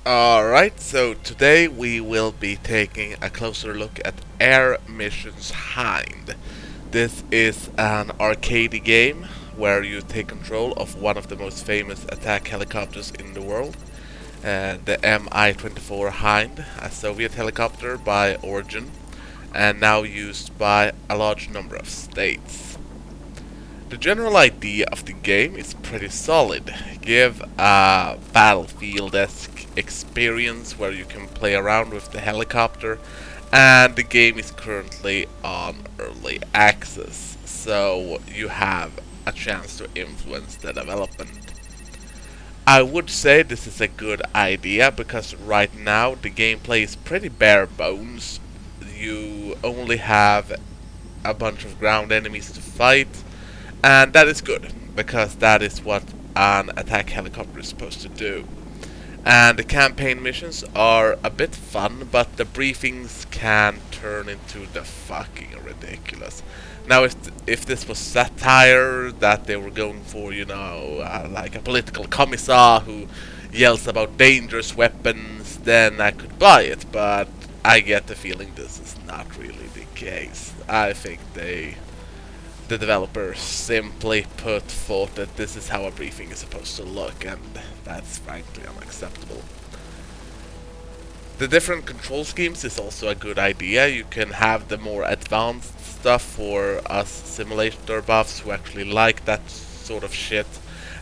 Alright, so today we will be taking a closer look at Air Missions Hind. This is an arcade game where you take control of one of the most famous attack helicopters in the world, the Mi-24 Hind, a Soviet helicopter by origin, and now used by a large number of states. The general idea of the game is pretty solid. Give a battlefield-esque experience where you can play around with the helicopter, and the game is currently on early access, so you have a chance to influence the development. I would say this is a good idea because right now the gameplay is pretty bare bones. You only have a bunch of ground enemies to fight, and that is good, because that is what an attack helicopter is supposed to do. And the campaign missions are a bit fun, but the briefings can turn into the fucking ridiculous. Now, if this was satire that they were going for, like a political commissar who yells about dangerous weapons, then I could buy it, but I get the feeling this is not really the case. I think the developer simply thought that this is how a briefing is supposed to look, and that's frankly unacceptable. The different control schemes is also a good idea. You can have the more advanced stuff for us simulator buffs who actually like that sort of shit,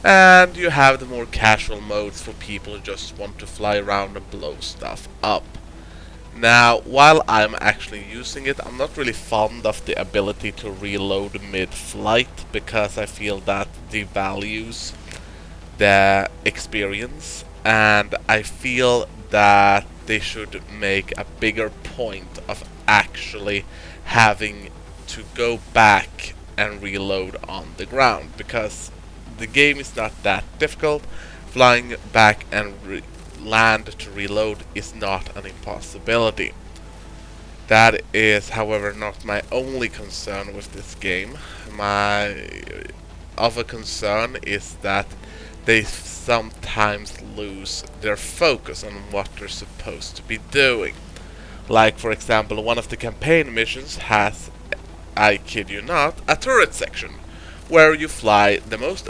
and you have the more casual modes for people who just want to fly around and blow stuff up. Now, while I'm actually using it, I'm not really fond of the ability to reload mid-flight, because I feel that devalues the experience, and I feel that they should make a bigger point of actually having to go back and reload on the ground, because the game is not that difficult. Flying back and land to reload is not an impossibility. That is, however, not my only concern with this game. My other concern is that they sometimes lose their focus on what they're supposed to be doing. Like, for example, one of the campaign missions has, I kid you not, a turret section where you fly the most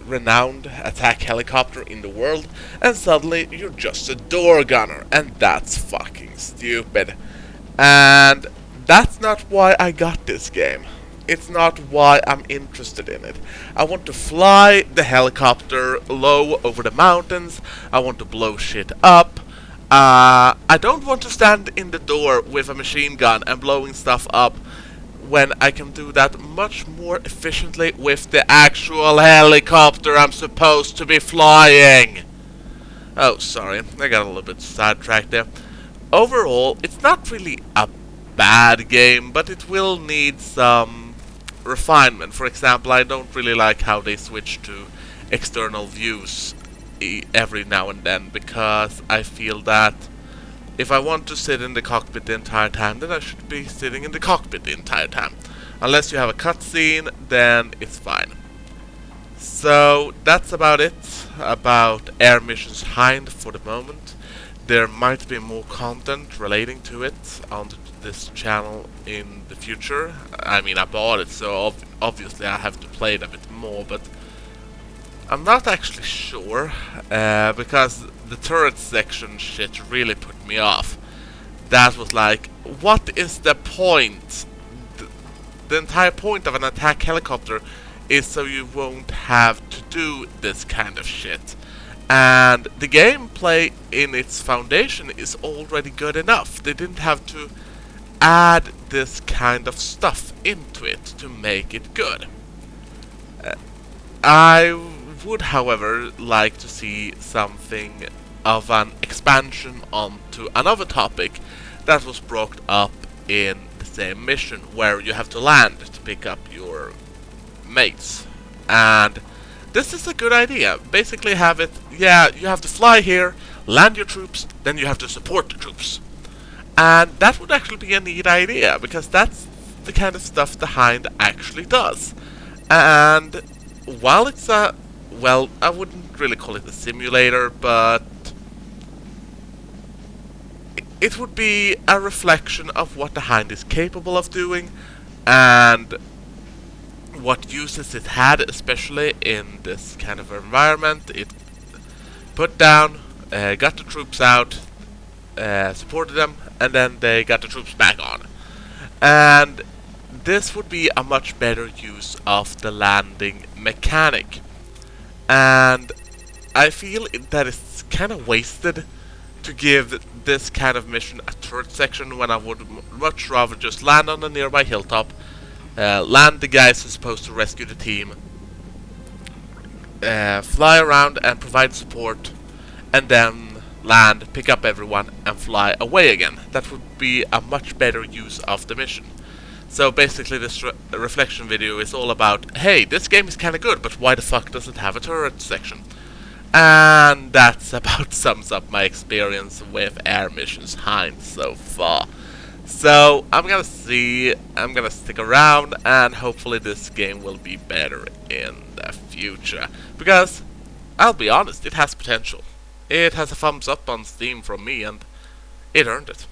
renowned attack helicopter in the world, and suddenly you're just a door gunner, and that's fucking stupid. And that's not why I got this game. It's not why I'm interested in it. I want to fly the helicopter low over the mountains. I want to blow shit up. I don't want to stand in the door with a machine gun and blowing stuff up, when I can do that much more efficiently with the actual helicopter I'm supposed to be flying. Oh, sorry, I got a little bit sidetracked there. Overall, it's not really a bad game, but it will need some refinement. For example, I don't really like how they switch to external views every now and then, because I feel that if I want to sit in the cockpit the entire time, then I should be sitting in the cockpit the entire time. Unless you have a cutscene, then it's fine. So that's about it about Air Missions Hind for the moment. There might be more content relating to it on this channel in the future. I mean, I bought it, so obviously I have to play it a bit more, but I'm not actually sure, because the turret section shit really put me off. That was like, what is the point? The entire point of an attack helicopter is so you won't have to do this kind of shit. And the gameplay in its foundation is already good enough. They didn't have to add this kind of stuff into it to make it good. I would, however, like to see something of an expansion onto another topic that was brought up in the same mission, where you have to land to pick up your mates. And this is a good idea. Basically have it, yeah, you have to fly here, land your troops, then you have to support the troops. And that would actually be a neat idea, because that's the kind of stuff the Hind actually does. And while it's a, well, I wouldn't really call it a simulator, but it would be a reflection of what the Hind is capable of doing and what uses it had, especially in this kind of environment. It put down, got the troops out, supported them, and then they got the troops back on. And this would be a much better use of the landing mechanic. And I feel that it's kind of wasted to give this kind of mission a turret section when I would much rather just land on a nearby hilltop, land the guys who's supposed to rescue the team, fly around and provide support, and then land, pick up everyone, and fly away again. That would be a much better use of the mission. So basically this reflection video is all about, hey, this game is kinda good, but why the fuck does it have a turret section? And that's about sums up my experience with air missions Hind so far. So I'm gonna stick around, and hopefully this game will be better in the future. Because, I'll be honest, it has potential. It has a thumbs up on Steam from me, and it earned it.